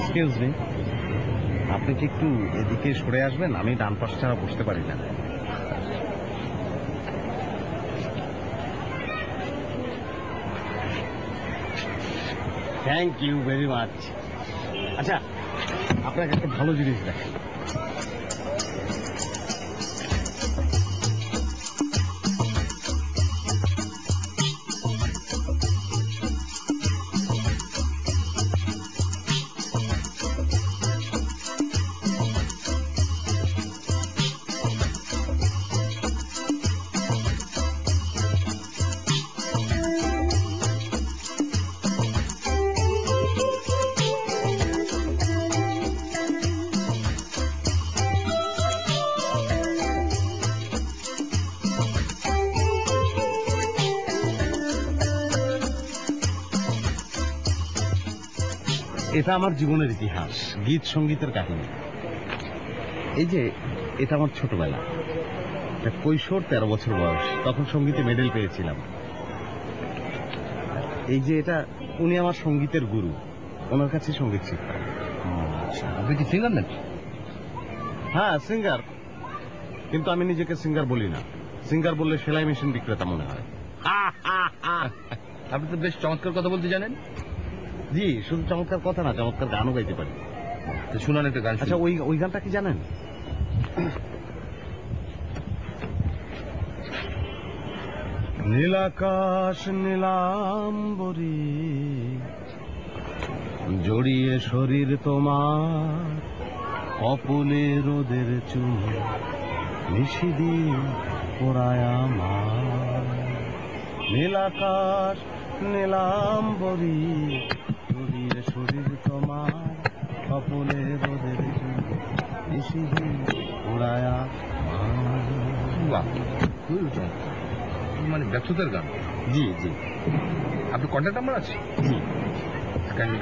Excuse me, আপনি কি একটু এদিকে সরে আসবেন? আমি ডান পাশ ছাড়া বসতে পারি না। Thank you very much. আচ্ছা, আপনাকে একটা ভালো জিনিস দেখেন। এটা আমার জীবনের ইতিহাস, গীত সঙ্গীতের কাহিনী। এই যে এটা আমার ছোটবেলা, কৈশোর 13 বছর বয়স, তখন সঙ্গীতে মেডেল পেয়েছিলাম। এই যে এটা, উনি আমার সঙ্গীতের গুরু, ওনার কাছে সঙ্গীত শিখতাম। আপনি কি সিঙ্গার নাকি? হ্যাঁ, সিঙ্গার, কিন্তু আমি নিজেকে সিঙ্গার বলি না। সিঙ্গার বললে সেলাই মেশিন বিক্রেতা মনে হয়। আপনি তো বেশ চমৎকার কথা বলতে জানেন। জি, শুধু চমৎকার কথা না, চমৎকার গানও গাইতে পারি। তো শুনান একটা গান। আচ্ছা, ওই গানটা কি জানেন? নীলাকাশ নীলাম্বরী জড়িয়ে শরীর তোমার, কপলে রোদের চুল নিশিদিন পোড়ায় আমার। নীলাকাশ নীলাম্বরী জড়িয়ে শরীর তোমার, কপলে রোদের চুল নিশিদিন পোড়ায় আমার। মানে ব্যর্থতার গান। জি জি। আপনার কন্ট্যাক্ট নাম্বার আছে? জি।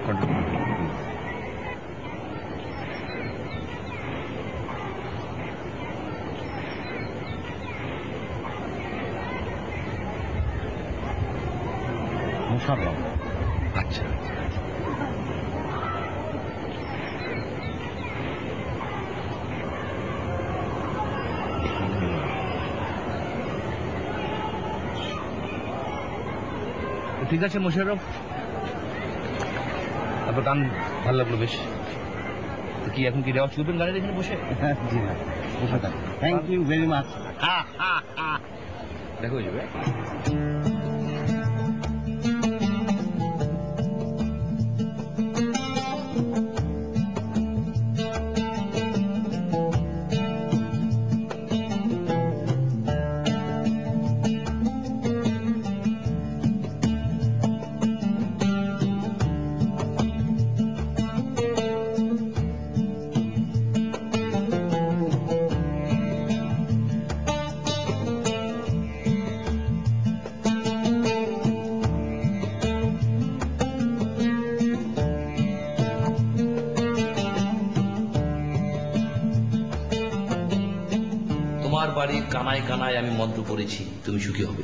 কন্ট্যাক্ট মোশাররফ। আচ্ছা, ঠিক আছে মোশাররফ, আপনার গান ভালো লাগলো বেশ। কি এখন কি রেওয়াজ করবেন গানের এখানে বসে? জি না, বসে থাক। Thank you very much. দেখা হয়ে যাবে। তোমার বাড়ির কানায় কানায় আমি মন্ত্র পড়েছি, তুমি সুখী হবে।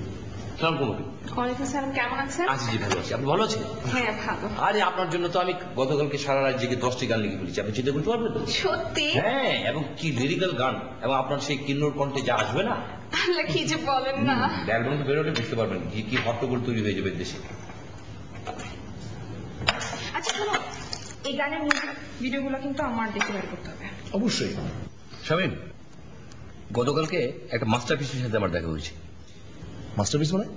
সালাম কুমারী। ওয়ালাইকুম সালাম, কেমন আছেন? আছি জি, ভালো আছি। আপনি ভালো আছেন? হ্যাঁ ভালো। আরে আপনার জন্য তো আমি গতকালকে সারা রাত জেগে 10টি গান লিখে ফেলেছি, আপনি চিন্তা করতে পারবেন তো? সত্যি? হ্যাঁ, এবং কি লিরিক্যাল গান, এবং আপনার সেই কিন্নর কণ্ঠে যা আসবে না, আল্লাহ কি যে বলেন না। অ্যালবাম বেরোলে বুঝতে পারবেন যে কি হট্টগোল তৈরি হয়ে যাবে দেশে। আচ্ছা শোনো, এই গানের মিউজিক ভিডিওগুলো কিন্তু আমার দেখে বের করতে হবে। অবশ্যই। শামীম, গতকালকে একটা মাস্টারপিসের সাথে আমার দেখা হয়েছে। মাস্টারপিস মানে?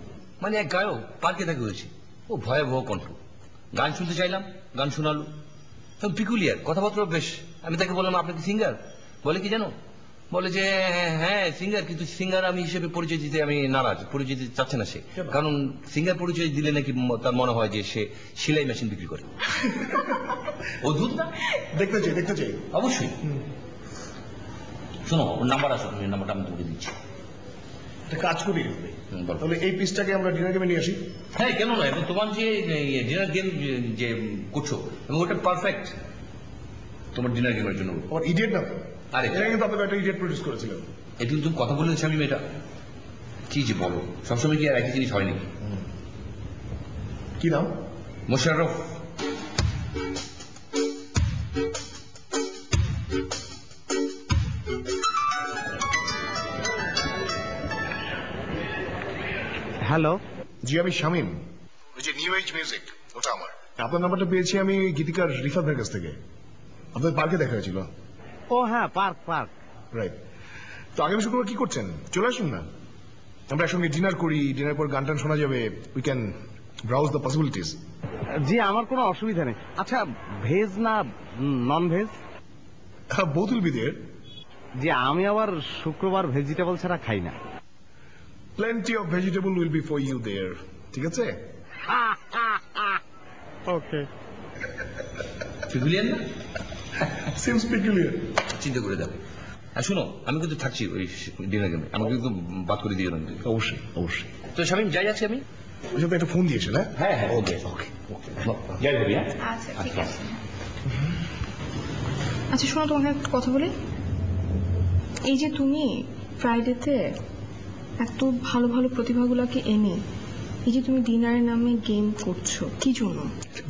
মানে এক গায়ক পার্কে দেখা হয়েছে, ও ভয়াবহ কণ্ঠ, গান শুনতে চাইলাম, গান শোনালো, পিকুলিয়ার কথাবার্তা বেশ। আমি তাকে বললাম আপনি কি সিঙ্গার? বলে কি জানো, বলে যে হ্যাঁ সিঙ্গার, কিন্তু সিঙ্গার আমি হিসেবে পরিচয় দিতে আমি নারাজ, পরিচয় দিতে চাচ্ছে না সে, কারণ সিঙ্গার পরিচয় দিলে নাকি তার মনে হয় যে সে সেলাই মেশিন বিক্রি করে। অদ্ভুত না? দেখতে চাই। অবশ্যই। শোনো, ওর নাম্বার আসো, নাম্বারটা আমি তোমাকে দিচ্ছি। কাজ করি তাহলে এই পিসটাকে আমরা ডিনার গেমে নিয়ে আসি। হ্যাঁ, কেন নয়, এবং তোমার যে ডিনার গেম যে করছো, এবং ওটা পারফেক্ট তোমার ডিনার গেমের জন্য। আমার ইডিয়েট না তো? আরে এটা কিন্তু আপনাদের একটা ইডিয়েট প্রডিউস করেছিলেন। এটা কিন্তু তুমি কথা বলেছি আমি, এটা কি যে বলো, সবসময় কি আর একই জিনিস হয় নাকি? কি নাম? মোশাররফ। হ্যালো। জি আমি শামীম, ওই যে নিউ এজ মিউজিক ওটা আমার। আপনার নাম্বারটা পেয়েছি আমি গীতিকার রিফাত ভাইয়ের কাছ থেকে। আপনাদের পার্কে দেখা হয়েছিল। ও হ্যাঁ, পার্ক পার্ক। রাইট। তো আগামী শুক্রবার কি করছেন? চলে আসুন না, আমরা একসঙ্গে ডিনার করি, ডিনার পর গান টান শোনা যাবে, we can browse the possibilities. জি আমার কোনো অসুবিধা নেই। আচ্ছা ভেজ না non veg? Both will be there. জি আমি আবার শুক্রবার ভেজিটেবল ছাড়া খাই না। Plenty of vegetable will be for you there, ঠিক আছে? ওকে। পিকুলিয়ার না? Seems peculiar. চিন্তা করে দেখো। আর শুনো, আমি কিন্তু থাকছি ওই ডিনার গেমে, আমাকে কিন্তু বাদ করে দিও না। অবশ্যই অবশ্যই। তো শামীম যাই যাচ্ছি আমি। ওই সাথে একটা ফোন দিয়েছেন। হ্যাঁ হ্যাঁ, ওকে ওকে। যাই ভাবি। হ্যাঁ আচ্ছা ঠিক আছে। আচ্ছা শোনো, তোমাকে একটা কথা বলি। এই যে তুমি ফ্রাইডেতে এত ভালো ভালো প্রতিভাগুলোকে এনে এই যে তুমি ডিনারের নামে গেম করছো, কি জন্য?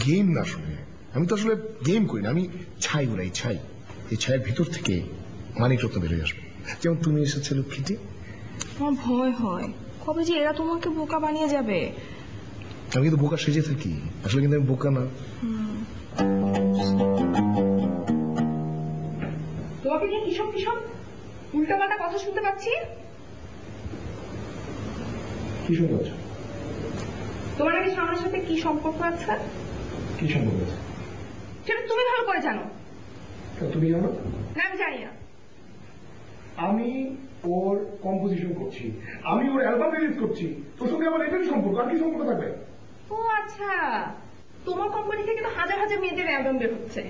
গেম না, শুনে আমি তো আসলে গেম করি না, আমি ছাই উড়াই, ছাই। এই ছাইয়ের ভিতর থেকে মানিক রত্ন বেরোয় আসবে, যেমন তুমি এসেছো লক্ষ্মীটি। আমার ভয় হয় কবে যে এরা তোমাকে বোকা বানিয়ে যাবে। আমি কিন্তু বোকা সেজে থাকি, আসলে কিন্তু আমি বোকা না। তোমাকে নিয়ে কিসব কিসব উল্টাপাল্টা কথা শুনতে পাচ্ছি। কি শুনতে পাচ্ছ? তোমার নাকি সামনের সাথে কি সম্পর্ক আছে? কি সম্পর্ক আছে? সেটা তুমি ভালো করে জানো। তুমি জানো? না আমি জানি না। আমি ওর কম্পোজিশন করছি, আমি ওর অ্যালবাম রিলিজ করছি, তোর সঙ্গে আমার এটাই সম্পর্ক, আর কি সম্পর্ক থাকবে? ও আচ্ছা, তোমার কোম্পানি থেকে তো হাজার হাজার মেয়েদের অ্যালবাম বের হচ্ছে,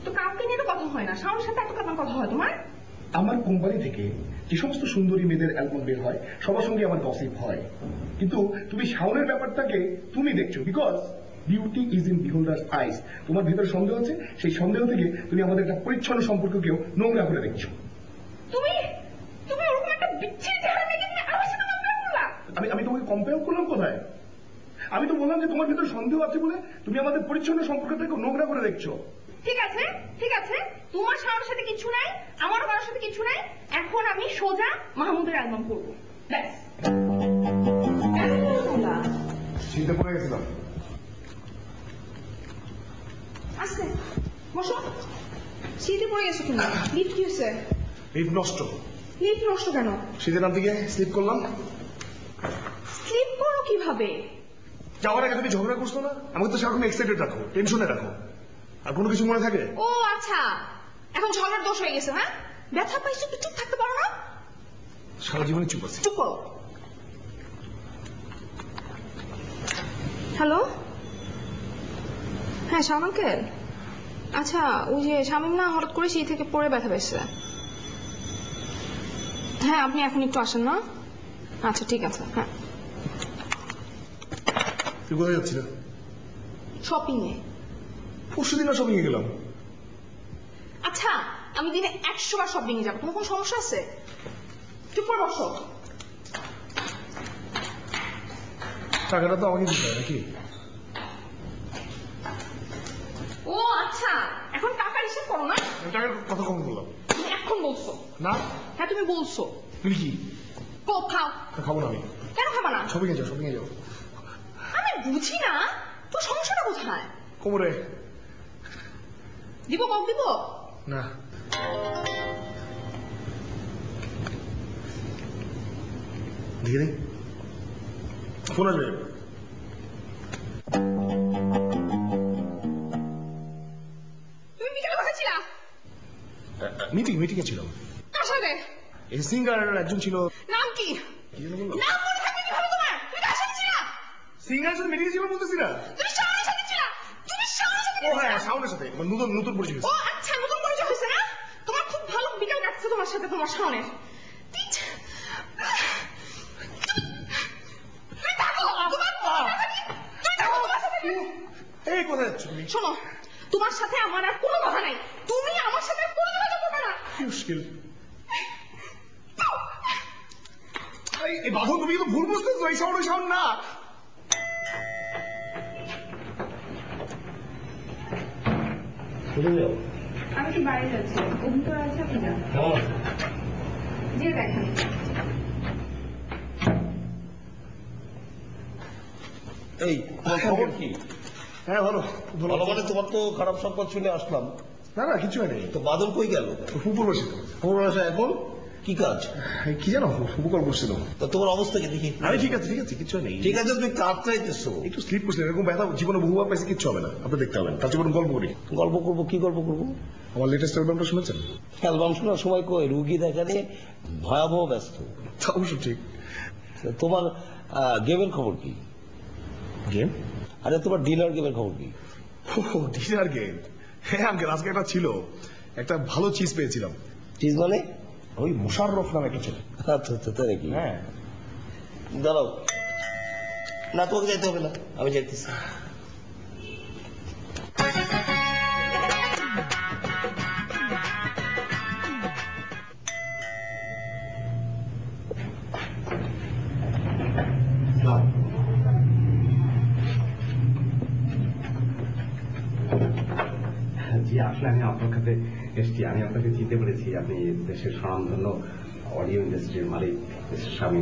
তো কাউকে নিয়ে তো কথা হয় না, সামনের সাথে এত কথা হয় তোমার? আমার কোম্পানি থেকে যে সমস্ত সুন্দরী মেয়েদের অ্যালবাম বের হয় সবার সঙ্গে আমার গসিপ হয়, কিন্তু তুমি শাওনের ব্যাপারটাকে তুমি দেখছো, বিকজ বিউটি ইজ ইন বিহোল্ডার্স আইস। তোমার ভিতরে সন্দেহ আছে, সেই সন্দেহ থেকে তুমি আমাদের একটা পরিচ্ছন্ন সম্পর্ককেও নোংরা করে দেখছো। তুমি তুমি ওরকম একটা বিচ্ছিরি চেহারা দেখে তুমি আমার সাথে কম্পেয়ার করলা? আমি তোমাকে কম্পেয়ার করলাম কোথায়? আমি তো বললাম যে তোমার ভিতরে সন্দেহ আছে বলে তুমি আমাদের পরিচ্ছন্ন সম্পর্কটাকে নোংরা করে দেখছো। ঠিক আছে ঠিক আছে, তোমার সামনের সাথে কিছু নাই, আমারও কারোর সাথে কিছু নাই। এখন আমি সোজা মাহমুদের অ্যালবাম করবো, ব্যাস। চিন্তা করে গেছিলাম। আস্তে বসো। শীতে পড়ে গেছো তুমি? লিফট কি হয়েছে? লিফট নষ্ট। লিফট নষ্ট কেন? শীতের নাম থেকে স্লিপ করলাম। স্লিপ করো কিভাবে? যাওয়ার আগে তুমি ঝগড়া করছো না? আমাকে তো সেরকম এক্সাইটেড রাখো, টেনশনে রাখো, আর কোনো কিছু মনে থাকে? ও আচ্ছা, এখন ঝগড়ার দোষ হয়ে গেছে। হ্যাঁ, ব্যথা পাইছো তো চুপ থাকতে পারো না? সারা জীবনে চুপ আছি। চুপ করো। হ্যালো, হ্যাঁ শাম আঙ্কেল। আচ্ছা ওই যে শামীম না হঠাৎ করে সেই থেকে পড়ে ব্যথা পেয়েছে। হ্যাঁ আপনি এখন একটু আসেন না? আচ্ছা ঠিক আছে। হ্যাঁ তুই কোথায় যাচ্ছিল? শপিং এ। পরশুদিন শপিং এ গেলাম। আচ্ছা আমি দিনে 100 বার শপিং এ যাবো, তোমার কোনো সমস্যা আছে? চুপ করে বসো। টাকাটা তো আমাকে দিতে হয় নাকি? ও আচ্ছা, এখন টাকার হিসেব করো না? আমি টাকার কথা কম বললাম তুমি এখন বলছো না? হ্যাঁ তুমি বলছো। তুমি কি খাও। খাবো না আমি। কেন খাবা না? শপিং এ যাও, শপিং এ যাও। আমি বুঝি না তোর সমস্যাটা কোথায়। কোমরে। দিব কক দিব না দিয়ে দে, ফোন আসবে। তুমি বিকেলে কোথায় ছিলা? মিটিং এ ছিলাম। কার সাথে? এই সিঙ্গার একজন ছিল। নাম কি? কি যেন বললো? নাম মনে থাকবে কিভাবে তোমার? তুমি কার সাথে ছিলা? সিঙ্গার সাথে মিটিং ছিল বলতেছি না। তুমি শাওনের সাথে ছিলা? তুমি শাওনের সাথে ও হ্যাঁ, শাওনের সাথে নতুন নতুন পরিচয় ও হয়েছে। আচ্ছা, নতুন পরিচয় হয়েছে না? তোমার খুব ভালো বিকেল কাটছে তোমার সাথে, তোমার শাওনের। এই কোথায় যাচ্ছ তুমি? শোনো, তোমার সাথে আমার আর কোনো কথা নাই, তুমি আমার সাথে কোনো যোগাযোগ করবে না। কি মুশকিল। এই বাঁধন তুমি কিন্তু ভুল বুঝতেছো, এই শাওন ওই শাওন না। আমি কি বাইরে যাচ্ছি, ও ভিতরে আছে, আপনি যান। যে দেখেন এই তোমার খবর কি? হ্যাঁ ভালো ভালো মানে তোমার তো খারাপ সংবাদ শুনে আসলাম। না না কিছু হয়নি, তো বাদল কই গেল? ফুপুর বসে তো। খবর আসে এখন কি কাজ? কি জানো ফুপু কল করছিল। তা তোমার অবস্থা কি দেখি? আমি ঠিক আছে কিছু নেই। ঠিক আছে, তুমি কাজ চাইতেছো। একটু স্লিপ করছিলেন, এরকম ব্যথা জীবনে বহুবার পাইছে, কিচ্ছু হবে না, আপনি দেখতে হবেন। তার জীবন গল্প করি। গল্প করবো? কি গল্প করবো? আমার লেটেস্ট অ্যালবামটা শুনেছেন? অ্যালবাম শোনার সময় কই, রুগী দেখা নিয়ে ভয়াবহ ব্যস্ত। তা অবশ্য ঠিক। তা তোমার গেমের খবর কি? গেম? আরে তোমার ডিনার গেমের খবর কি? Dinner game? হ্যাঁ আঙ্কেল, আজকে একটা ছিল, একটা ভালো চিজ পেয়েছিলাম। চিজ মানে? ওই মুশাররফ নামে একটা ছিল। আচ্ছা আচ্ছা, তাই নাকি? হ্যাঁ দাঁড়াও, না তোমাকে যাইতে হবে না, আমি যাইতেছি। জি আসলে আমি আপনার কাছে এসেছি, আমি আপনাকে চিনতে পেরেছি, আপনি দেশের স্বনামধন্য অডিও ইন্ডাস্ট্রির মালিক মিস্টার স্বামী।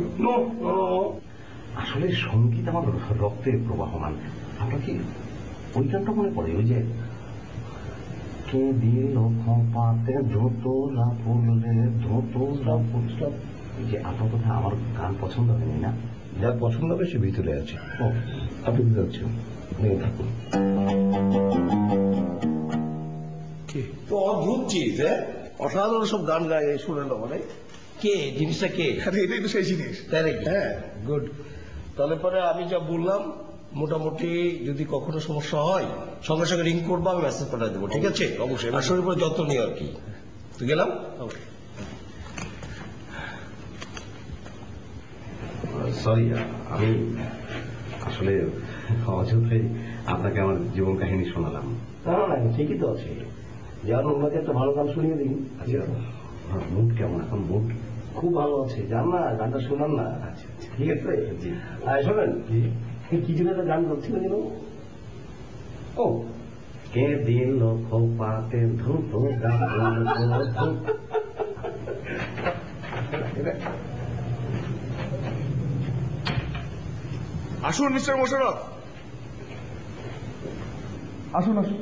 আসলে সঙ্গীত আমার রক্তে প্রবাহমান। আপনার কি ওই গানটা মনে পড়ে, ওই যে কে দিল পাতে ধোতরা ফুল রে ধোতরা ফুল, এই যে আপনার কথা আমার গান পছন্দ হয়নি না? যার পছন্দ হবে সে ভিতরে আছে। ও আপনি বুঝতে পারছেন, থাকুন। তো অদ্ভুত চিজ, হ্যাঁ, অসাধারণ সব গান গায়, শুনে না মানে কে জিনিসটা কে? আরে এটাই তো সেই জিনিস। তাই নাকি? হ্যাঁ গুড। তাহলে পরে আমি যা বললাম মোটামুটি যদি কখনো সমস্যা হয় সঙ্গে সঙ্গে রিং করবো, আমি মেসেজ পাঠিয়ে দেবো, ঠিক আছে? অবশ্যই। আর শরীর পরে যত্ন নিও আর কি। তো গেলাম। সরি, আমি আসলে অযথাই আপনাকে আমার জীবন কাহিনী শোনালাম। না না, ঠিকই তো আছে, যার ওনাকে একটা ভালো গান শুনিয়ে দিন। আচ্ছা মুড কেমন এখন? মুড খুব ভালো আছে, যান না গানটা শোনান না। আচ্ছা আচ্ছা ঠিক আছে? জি। আর শোনেন, কি জন্য একটা গান করছিল যেন? ও কে দিল খোপাতে ধূপ আসুন মিস্টার মোশাররফ, আসুন আসুন।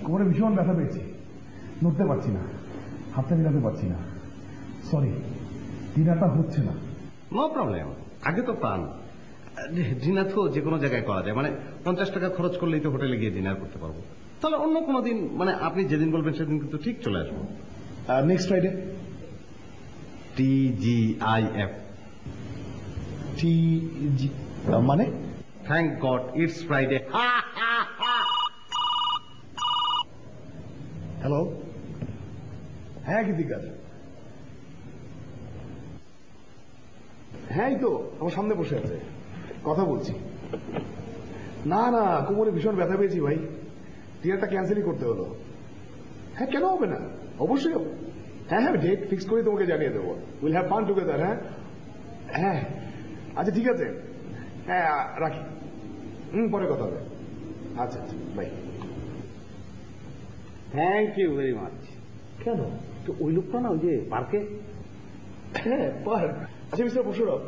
কোমরে ভীষণ ব্যথা পেয়েছি, নড়তে পারছি না, হাতটা মিলাতে পারছি না। সরি, ডিনারটা হচ্ছে না। নো প্রবলেম, আগে তো পান। ডিনার তো যে কোনো জায়গায় করা যায়, মানে 50 টাকা খরচ করলেই তো হোটেলে গিয়ে ডিনার করতে পারবো। তাহলে অন্য কোনো দিন, মানে আপনি যেদিন বলবেন সেদিন কিন্তু ঠিক চলে আসবো। Next Friday. TGIF, মানে? Thank god it's Friday. Hello, হ্যাঁ কৃতিকা, হ্যাঁ এই তো আমার সামনে বসে আছে, কথা বলছি। না না, কোমরে ভীষণ ব্যথা পেয়েছি ভাই, ডিনারটা ক্যান্সেলই করতে হলো। হ্যাঁ কেন হবে না, অবশ্যই হবে। হ্যাঁ হ্যাঁ, ডেট ফিক্স করে তোমাকে জানিয়ে দেবো। Will have fun together. হ্যাঁ হ্যাঁ, আচ্ছা ঠিক আছে, হ্যাঁ রাখি। পরে কথা হবে। আচ্ছা আচ্ছা, bye. Thank you very much. কেন? তো ওই লোকটা না, ওই যে পার্কে। হ্যাঁ পার্ক। আচ্ছা মিস্টার মোশাররফ,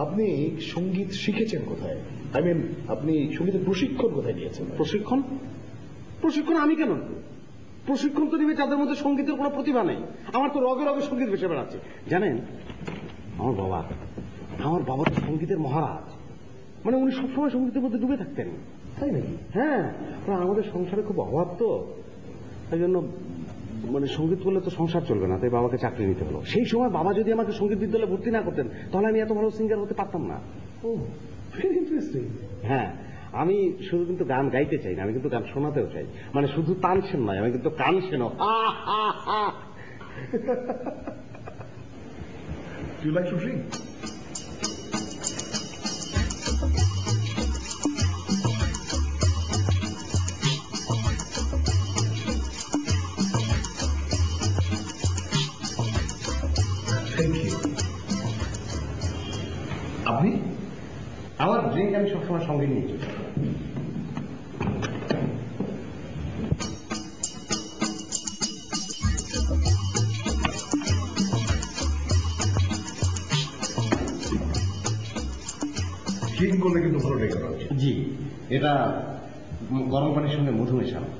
আপনি সঙ্গীত শিখেছেন কোথায়? আই মিন আপনি সঙ্গীতের প্রশিক্ষণ কোথায় নিয়েছেন? প্রশিক্ষণ? প্রশিক্ষণ আমি কেন নেব? প্রশিক্ষণ তো নেবে যাদের মধ্যে সঙ্গীতের কোনো প্রতিভা নেই। আমার তো রগে রগে সঙ্গীত ভেসে বেড়াচ্ছে। জানেন, আমার বাবা তো সঙ্গীতের মহারাজ, মানে উনি সবসময় সঙ্গীতের মধ্যে ডুবে থাকতেন। তাই নাকি? হ্যাঁ, কারণ আমাদের সংসারে খুব অভাব, তো তাই জন্য মানে সঙ্গীত করলে তো সংসার চলবে না, তাই বাবাকে চাকরি নিতে হলো। সেই সময় বাবা যদি আমাকে সঙ্গীত বিদ্যালয়ে ভর্তি না করতেন তাহলে আমি এত ভালো সিঙ্গার হতে পারতাম না। ও ভেরি ইন্টারেস্টিং। হ্যাঁ, আমি শুধু কিন্তু গান গাইতে চাই না, আমি কিন্তু গান শোনাতেও চাই। মানে শুধু তানসেন নয়, আমি কিন্তু কানসেনও। Do you like to drink? Thank you. আপনি? আমার ড্রিঙ্ক আমি সবসময় সঙ্গে নিয়ে চলি। করলে কিন্তু ভালো লেগে করা উচিত। জি, এটা গরম পানির সঙ্গে মধু মেশানো।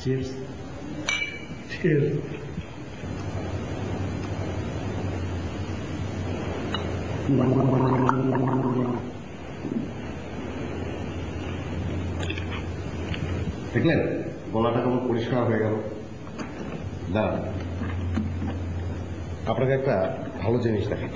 চিয়ার্স। Cheers. দেখলেন গলাটা কেমন পরিষ্কার হয়ে গেল। দাঁড়ান, আপনাকে একটা ভালো জিনিস দেখাই।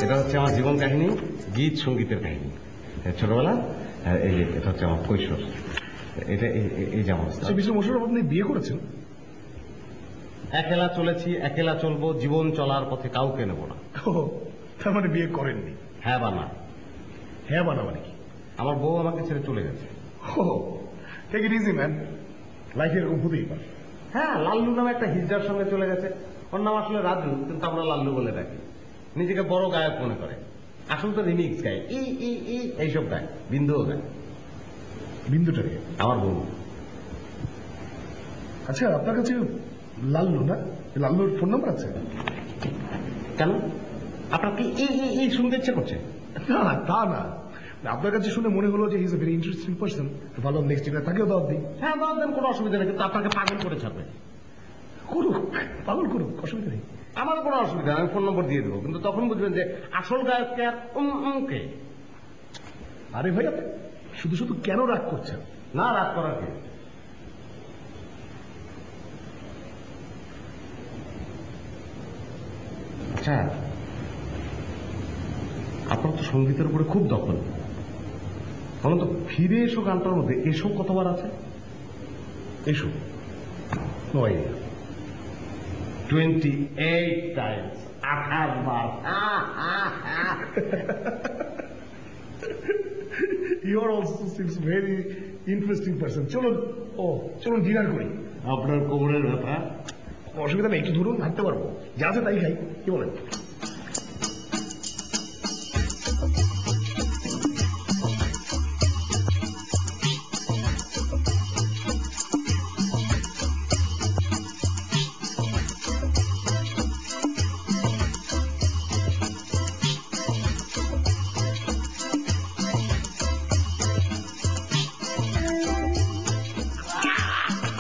এটা হচ্ছে আমার জীবন কাহিনী, গীত সঙ্গীতের কাহিনী। ছোটবেলা, এই যে এটা হচ্ছে আমার কৈশোর। এটা এই যে আমার অবস্থা। আচ্ছা মিস্টার মোশাররফ, আপনি বিয়ে করেছেন? একেলা চলেছি, একেলা চলবো, জীবন চলার পথে কাউকে নেব না। ও, তার মানে বিয়ে করেননি? হ্যাঁ বা না? হ্যাঁ বানা মানে কি? আমার বউ আমাকে ছেড়ে চলে গেছে। ও, টেক ইট ইজি ম্যান, লাইফে এরকম হতেই পারে। হ্যাঁ, লাল্লু নামে একটা হিজড়ার সঙ্গে চলে গেছে। ওর নাম আসলে রাজু, কিন্তু আমরা লাল্লু বলে ডাকি। নিজেকে বড় গায়ক মনে করে, আসলে তো রিমিক্স গায়, এইসব গায়, বিন্দুও গায়। বিন্দুটাকে? আমার বউ। আচ্ছা, আপনার কাছে লাল্লু না, লাল্লুর ফোন নাম্বার আছে? কেন, আপনার কি এই শুনতে ইচ্ছে করছে? না না, তা না, আপনার কাছে শুনে মনে হলো যে he is a very interesting person. ভালো, নেক্সট দিনে তাকেও দাওয়াত দিই। হ্যাঁ, দাও দেন, কোনো অসুবিধা নেই, কিন্তু আপনাকে পাগল করে ছাড়বে। করুক, পাগল করুক, অসুবিধা নেই। আমার কোনো অসুবিধা নেই, আমি ফোন নম্বর দিয়ে দেবো, কিন্তু তখন বুঝবেন যে আসল গায়ককে আর কে। আরে ভাই, আপনি শুধু শুধু কেন রাগ করছেন? না, রাগ করার কে? আচ্ছা, আপনার তো সঙ্গীতের উপরে খুব দখল। বলুন তো, ফিরে এসো গানটার মধ্যে এসো কতবার আছে? এসো নয়, 28 টাইমস, 28 বার। You are also seems very interesting person. চলুন, চলুন ডিনার করি। আপনার কোমরের ব্যথা? অসুবিধা নেই, একটু ধরুন, হাঁটতে পারবো, যা আছে তাই খাই, কি বলেন?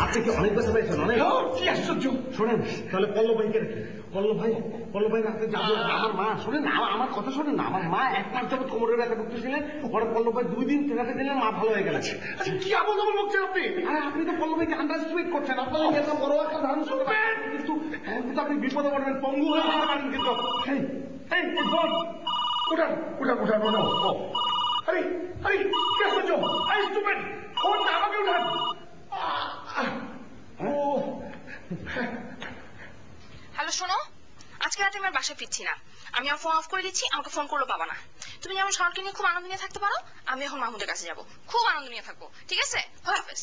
আপনি কি অনেক ব্যথা পেয়েছেন? অনেক? কি আশ্চর্য! শোনেন, তাহলে পল্লব ভাইকে রেখে, পল্লব ভাই রাতে যাবো। আমার মা, শোনেন না, আমার কথা শোনেন না, আমার মা 1 মাস যাবত কোমরের ব্যথা করতেছিলেন, পরে পল্লব ভাই 2 দিন থেরাপি দিলেন, মা ভালো হয়ে গেছে। আচ্ছা, কি আবল তাবল বলছেন আপনি? আরে আপনি তো পল্লব ভাইকে আন্ডারস্টিমেট করছেন। আপনার এত বড় একটা ধারণা শুনতে পারেন, কিন্তু আপনি বিপদে পড়বেন, পঙ্গু হয়ে যেতে পারেন। কিন্তু আরে আরে, কি আশ্চর্য! আরে স্টুপিড, ফোনটা আমাকে উঠান। হ্যালো, শোনো, আজকে রাতে আমার বাসায় ফিরছি না। আমি আমার ফোন অফ করে দিচ্ছি, আমাকে ফোন করলেও পাবা না। তুমি যেমন শাওনকে নিয়ে খুব আনন্দ নিয়ে থাকতে পারো, আমি এখন মাহমুদের কাছে যাব, খুব আনন্দ নিয়ে থাকবো, ঠিক আছে? খোদা হাফেজ।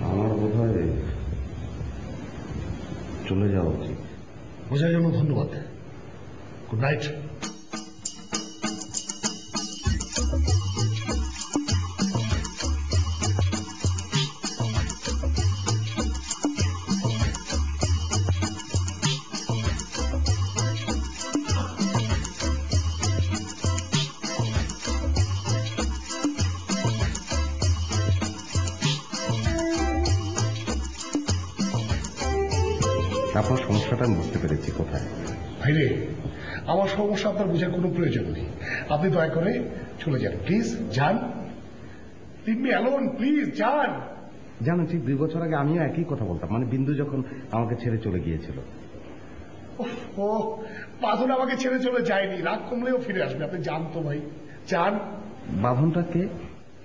আমার বোধ হয় চলে যাওয়া উচিত। বোঝার জন্য ধন্যবাদ। Good night. আপনার সমস্যাটা আমি বুঝতে পেরেছি কোথায়। ভাইরে, আমার সমস্যা আপনার বোঝার কোনো প্রয়োজন নেই। আপনি দয়া করে চলে যান, প্লিজ যান। লিভ মি অ্যালোন প্লিজ, যান। জানো ঠিক 2 বছর আগে আমিও একই কথা বলতাম, মানে বিন্দু যখন আমাকে ছেড়ে চলে গিয়েছিল। ও বাঁধন আমাকে ছেড়ে চলে যায়নি, রাগ কমলেও ফিরে আসবে। আপনি যান তো ভাই, যান। বাঁধনটা কে?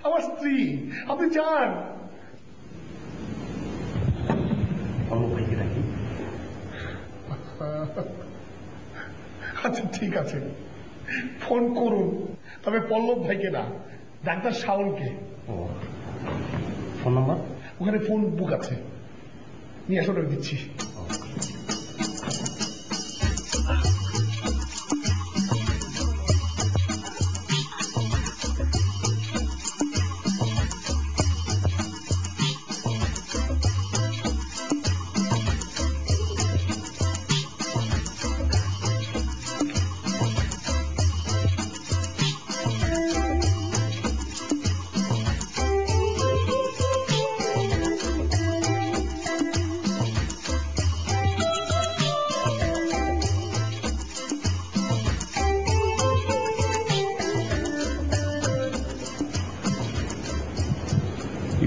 আমার স্ত্রী, আপনি যান। অন্য ভাইকে রাখি। আচ্ছা ঠিক আছে, ফোন করুন, তবে পল্লব ভাইকে না, ডাক্তার শাওনকে। ও, ফোন নাম্বার? ওখানে ফোন বুক আছে, নিয়ে আসলে দিচ্ছি।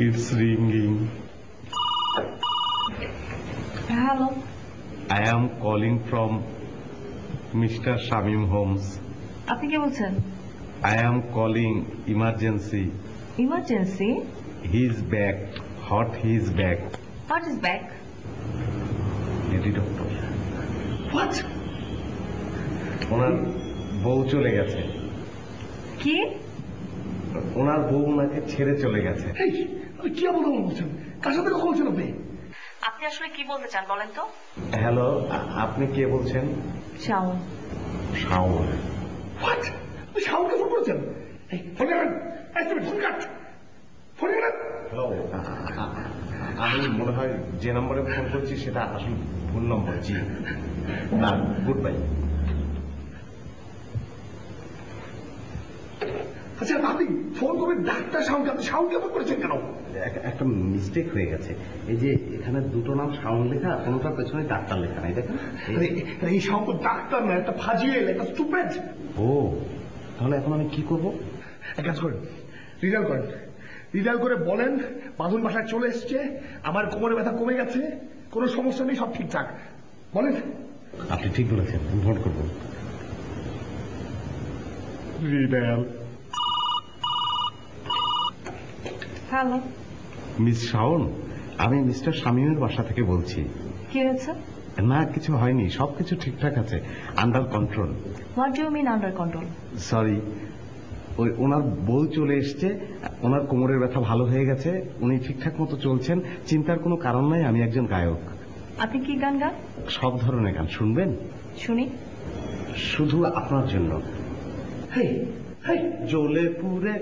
It's ringing. Hello, I am calling from Mr. Shamim Holmes. আপনি কে বলছেন? I am calling emergency. Emergency? He is back. Hot, he is back. What is back? Lady doctor. What? ওনার বউ চলে গেছে। কি? ওনার বউ ওনাকে ছেড়ে চলে গেছে। এই, আপনি কি বলতে বলছেন? কার সাথে কথা বলছেন আপনি? আপনি আসলে কি বলতে চান বলেন তো? হ্যালো, আপনি কে বলছেন? শাওন। শাওন? What? আপনি শাওনকে ফোন করেছেন? এই, ফোন করেন। এই, তুমি ফোন কাট। ফোন করেন। হ্যালো, আমি মনে হয় যে নম্বরে ফোন করছি সেটা আসলে ভুল নম্বর। জি না, গুড বাই। আচ্ছা আপনি ফোন করবেন ডাক্তার শাওনকে, আপনি শাওনকে ফোন করেছেন কেন? একটা মিস্টেক হয়ে গেছে। এই যে এখানে দুটো নাম শাওন লেখা, কোনোটার পেছনে ডাক্তার লেখা নাই, দেখেন। এই শাওন তো ডাক্তার না, একটা ফাজিয়েল, একটা স্টুপিড। ও, তাহলে এখন আমি কি করব? এক কাজ করেন, রিডাল করেন। রিডাল করে বলেন বাঁধন বাসায় চলে এসছে, আমার কোমরে ব্যথা কমে গেছে, কোনো সমস্যা নেই, সব ঠিকঠাক। বলেন। আপনি ঠিক বলেছেন, আমি ফোন করব। রিডাল। হ্যালো, মিস শাওন, আমি মিস্টার শামীমের বাসা থেকে বলছি। কি হয়েছে? না, কিছু হয়নি, সবকিছু ঠিকঠাক আছে, under control. What do you mean under control? Sorry, ওই ওনার বউ চলে এসছে, ওনার কোমরের ব্যথা ভালো হয়ে গেছে, উনি ঠিকঠাক মতো চলছেন, চিন্তার কোনো কারণ নাই। আমি একজন গায়ক, আপনি কি গান গান? সব ধরনের গান শুনবেন? শুনি। শুধু আপনার জন্য। হেই, হেই, জ্বলে পুড়ে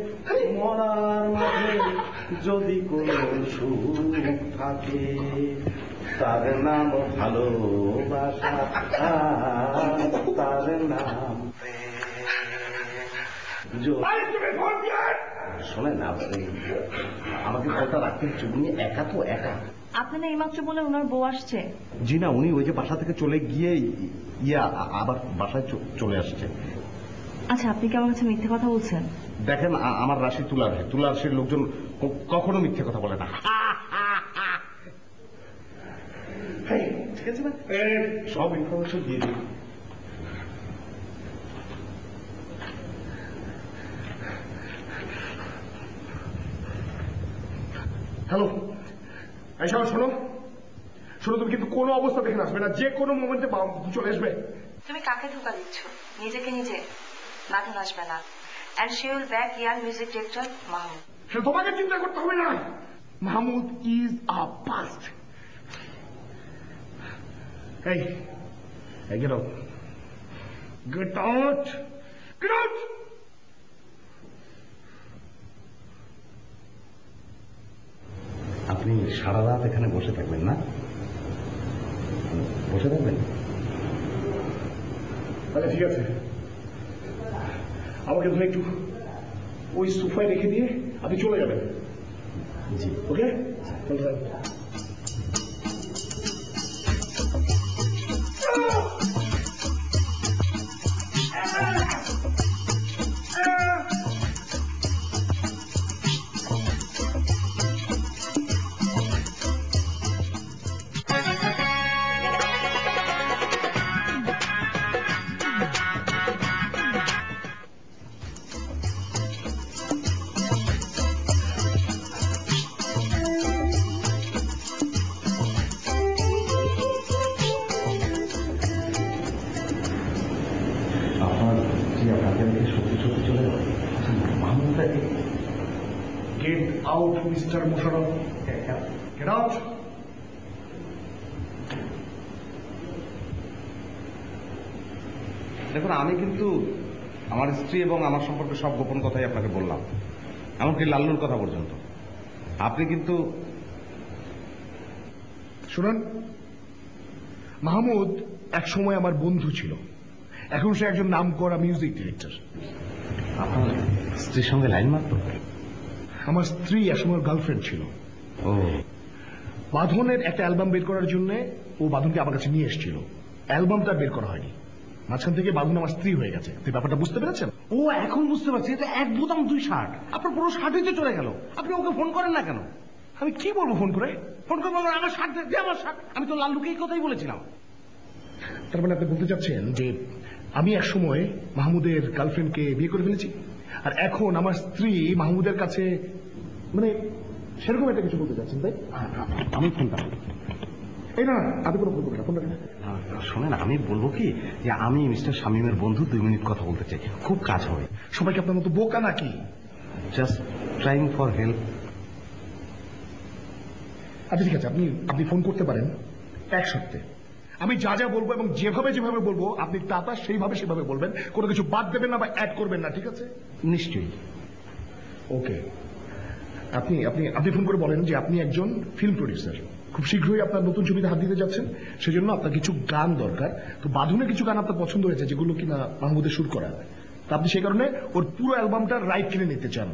মরার মাঝে যদি কোনো সুখ থাকে, তার নাম ভালোবাসা, তার নাম আরে তুমি ফোন দিয়েন। শোনেন না, আমাকে কথা রাখতে চুপ নিয়ে একা তো একা। আপনি না এইমাত্র বলে ওনার বউ আসছে। জি না, উনি ওই যে বাসা থেকে চলে গিয়ে আবার বাসায় চলে আসছে। আচ্ছা, আপনি কি আমার কাছে মিথ্যে কথা বলছেন? দেখেন, আমার রাশি তুলা রাশির লোকজন কখনো মিথ্যে কথা বলে না। হেই, ঠিক আছে না, সব ইনফরমেশন দিয়ে দিই। হ্যালো, এই শাওন শোনো, শোনো, তুমি কিন্তু কোনো অবস্থা দেখে আসবে না, যে কোনো মোমেন্টে চলে আসবে। তুমি কাকে ধোকা দিচ্ছ? নিজেকে নিজে। বাঁধন আসবে না। And she will back year music director Mahmud. সেটা তোমাকে চিন্তা করতে হবে না, মাহমুদ ইজ আ পাস্ট। এই, get out, get out, get out. আপনি সারা রাত এখানে বসে থাকবেন না? বসে থাকবেন? আচ্ছা ঠিক আছে, আমাকে ধরে একটু ওই সোফায় রেখে দিয়ে আপনি চলে যাবেন। জি, okay. Get out mister Mosharraf, get out. দেখুন, আমি কিন্তু আমার স্ত্রী এবং আমার সম্পর্কে সব গোপন কথাই আপনাকে বললাম, এমনকি লাল্লুর কথা পর্যন্ত। আপনি কিন্তু শুনুন, মাহমুদ এক সময় আমার বন্ধু ছিল, এখন সে একজন নামকরা মিউজিক ডিরেক্টর। আপনার স্ত্রীর সঙ্গে লাইন মারত? আমার স্ত্রী একসময় গার্লফ্রেন্ড ছিল। ও, বাঁধনের একটা অ্যালবাম বের করার জন্য ও বাঁধনকে আমার কাছে নিয়ে এসেছিল। অ্যালবামটা বের করা হয়নি, মাঝখান থেকে বাঁধন আমার স্ত্রী হয়ে গেছে। তুই ব্যাপারটা বুঝতে পেরেছেন? ও এখন বুঝতে পারছি, এটা এক বোতাম 2 শার্ট। আপনার পুরো শার্টই তো চলে গেল। আপনি ওকে ফোন করেন না কেন? আমি কি বলবো ফোন করে? ফোন করবো আমার শার্ট দে, আমার শার্ট। আমি তো লাল্লুকে এই কথাই বলেছিলাম। তার মানে আপনি বলতে চাচ্ছেন যে আমি এক সময় মাহমুদের গার্লফ্রেন্ডকে বিয়ে করে ফেলেছি, আর এখন আমার স্ত্রী মাহমুদের কাছে, মানে সেরকম একটা কিছু বলতে চাচ্ছেন, তাই? আমি ফোনটা এই না, আপনি কোনো ফোন করবেন না, ফোনটা শোনেন, আমি বলবো কি যে আমি মিস্টার শামীমের বন্ধু, 2 মিনিট কথা বলতে চাই, খুব কাজ হবে। সবাইকে আপনার মতো বোকা নাকি? Just trying for help. আচ্ছা ঠিক আছে, আপনি ফোন করতে পারেন এক শর্তে। আমি যা যা বলবো এবং যেভাবে যেভাবে বলবো আপনি তা সেভাবে বলবেন, কোনো কিছু বাদ দেবেন না বা অ্যাড করবেন না, ঠিক আছে? নিশ্চয়ই। ওকে, আপনি আপনি আপনি ফোন করে বলেন যে আপনি একজন ফিল্ম প্রডিউসার, খুব শীঘ্রই আপনার নতুন ছবিতে হাত দিতে যাচ্ছেন, সেজন্য আপনার কিছু গান দরকার। তো বাঁধনের কিছু গান আপনার পছন্দ হয়েছে যেগুলো কিনা মাহমুদের শুট করা, তা আপনি সেই কারণে ওর পুরো অ্যালবামটার রাইট কিনে নিতে চান,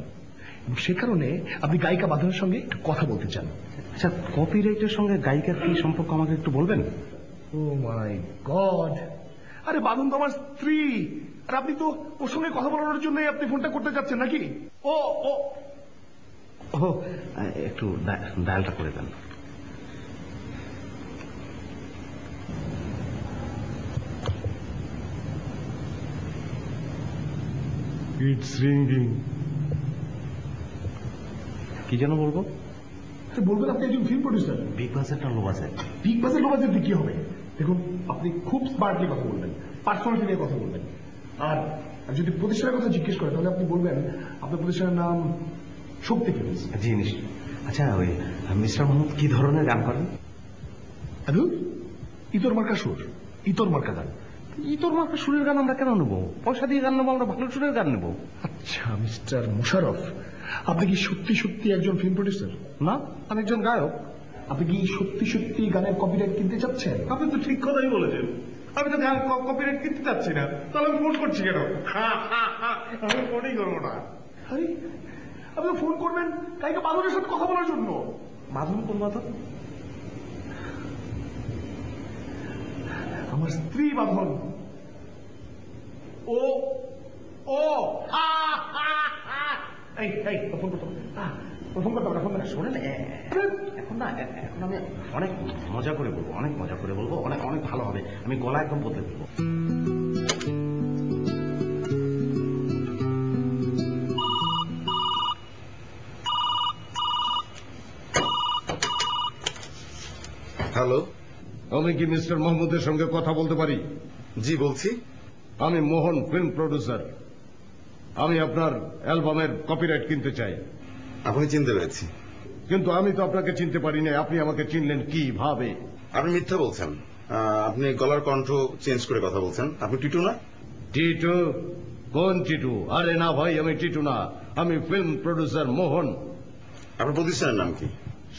এবং সে কারণে আপনি গায়িকা বাঁধনের সঙ্গে একটু কথা বলতে চান। আচ্ছা, কপিরাইটের সঙ্গে গায়িকার কি সম্পর্ক আমাকে একটু বলবেন? ও মাই গড, আরে বাঁধন তো আমার স্ত্রী, আর আপনি তো ওর সঙ্গে কথা বলানোর জন্যই আপনি ফোনটা করতে যাচ্ছেন নাকি? ও ও ও, একটু ডায়ালটা করে দেন। It's ringing. কি যেন বলবো? বলবেন আপনি একজন ফিল্ম প্রডিউসার। বিগ বাজেট আর low budget? Big budget low budget কি হবে? দেখুন, আপনি খুব স্মার্টলি কথা বলবেন, পার্সোনালিটি নিয়ে কথা বলবেন, আর যদি প্রতিষ্ঠানের কথা জিজ্ঞেস করে তাহলে আপনি বলবেন আপনার প্রতিষ্ঠানের নাম শক্তি ফিল্মস। জি নিশ্চয়। আচ্ছা, ওই মিস্টার মাহমুদ কি ধরনের গান করেন? ইতর মার্কা সুর, ইতর মার্কা গান। ইতর মার্কা সুরের গান আমরা কেন নেবো? পয়সা দিয়ে গান নেবো, আমরা ভালো সুরের গান নেবো। আচ্ছা মিস্টার মোশাররফ, আপনি কি সত্যি সত্যি একজন ফিল্ম প্রডিউসার? না, আমি একজন গায়ক। আপনি কি সত্যি সত্যি গানের কপিরাইট কিনতে চাচ্ছেন? আপনি তো ঠিক কথাই বলেছেন, আমি তো গান কপিরাইট কিনতে চাচ্ছি না, তাহলে আমি ফোন করছি কেন? আমি ফোনই করবো না। আরে আপনি ফোন করবেন গায়িকা বাঁধনের সাথে কথা বলার জন্য। বাঁধন কোন বাঁধন? আমার স্ত্রী বাঁধন। ও ও এই এই ফোন করতে ফোন করতে হবে, ফোন করতে। শোনেন, এখন না, এখন আমি অনেক মজা করে বলবো, অনেক মজা করে বলবো, অনেক অনেক ভালো হবে। আমি গলা একদম বদলে দেবো। হ্যালো, আমি কি মিস্টার মাহমুদের সঙ্গে কথা বলতে পারি? জি বলছি। আমি মোহন, ফিল্ম প্রডিউসার। আমি আপনার অ্যালবামের কপিরাইট কিনতে চাই। আপনি চিনতে পেরেছি, কিন্তু আমি তো আপনাকে চিনতে পারি না, আপনি আমাকে চিনলেন কিভাবে? আপনি মিথ্যা বলছেন। আপনি গলার কণ্ঠ চেঞ্জ করে কথা বলছেন। আপনি টিটু না? টিটু? কোন টিটু? আরে না ভাই, আমি টিটু না, আমি ফিল্ম প্রডিউসার মোহন। আপনার প্রতিষ্ঠানের নাম কি?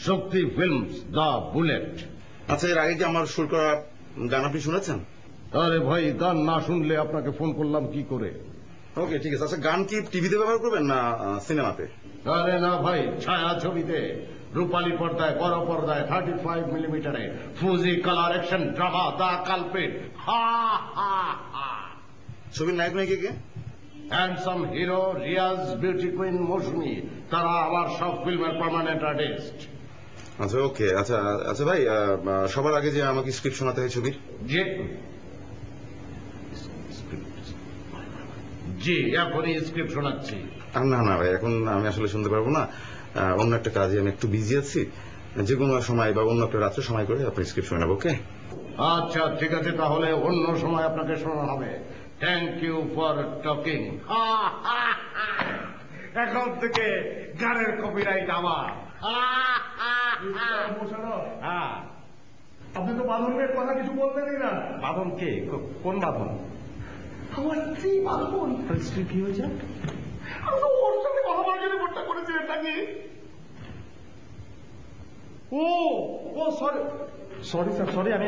শক্তি ফিল্মস, দ্য বুলেট। আচ্ছা, এর আগে কি আমার সুর করা গান আপনি শুনেছেন? আরে ভাই, গান না শুনলে আপনাকে ফোন করলাম কি করে? ওকে, ঠিক আছে। আচ্ছা, গান কি টিভিতে ব্যবহার করবেন না সিনেমাতে? আরে না ভাই, ছায়া ছবিতে, রূপালী পর্দায়, বড় পর্দায়, 35 মিলিমিটারে, Fuji colour action drama, the culprit. হা হা হা। ছবির নায়ক নায়িকা কে? Handsome hero Riaz, beauty queen Mousumi, তারা আমার সব ফিল্মের পার্মানেন্ট আর্টিস্ট। আচ্ছা ওকে। আচ্ছা আচ্ছা ভাই, সবার আগে যে আমাকে স্ক্রিপ্ট শোনাতে হয় ছবির। জি, এখনই স্ক্রিপ্ট শোনাচ্ছি। না না ভাই, এখন আমি আসলে শুনতে পারবো না, অন্য একটা কাজে আমি একটু বিজি আছি। যে কোনো সময় বা অন্য একটা রাত্রে সময় করে আপনি স্ক্রিপ্ট শোনাবো। ওকে, আচ্ছা ঠিক আছে, তাহলে অন্য সময় আপনাকে শোনা হবে। Thank you for talking. এখন থেকে গানের কপিরাইট আমার। হ্যাঁ, আপনি তো বাঁধনের কথা কিছু বললেনই না। বাঁধন কে? কোন বাঁধন? আমার স্ত্রী বাঁধন। স্ত্রী কি হয়েছে? আমি তো ওর সাথে কথা বলার জন্য ফোনটা করেছিলেন নাকি? ও ও সরি সরি স্যার, সরি। আমি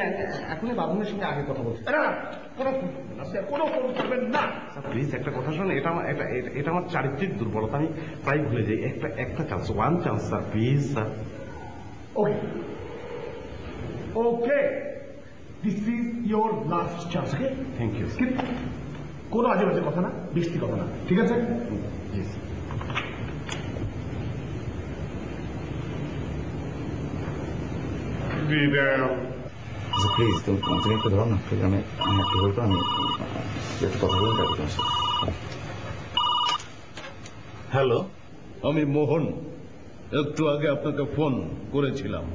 এখনই বাঁধনের সঙ্গে আগে কথা বলছি। না কোনো ফোন করবেন না স্যার, কোনো ফোন করবেন না। স্যার প্লিজ একটা কথা শুনুন, এটা আমার চারিত্রিক দুর্বলতা, আমি প্রায় ভুলে যাই। একটা chance, one chance sir, please sir. Okay okay, this is your last chance. Okay, thank you. কোনো আজে বাজে কথা না, বেশি কথা না, ঠিক আছে? জি প্লিজ তুমি একটু ধরো না, প্লিজ। আমি একটু বলবো, আমি একটু কথা বলুন তারপর তোমার সাথে। হ্যালো, আমি মোহন, একটু আগে আপনাকে ফোন করেছিলাম।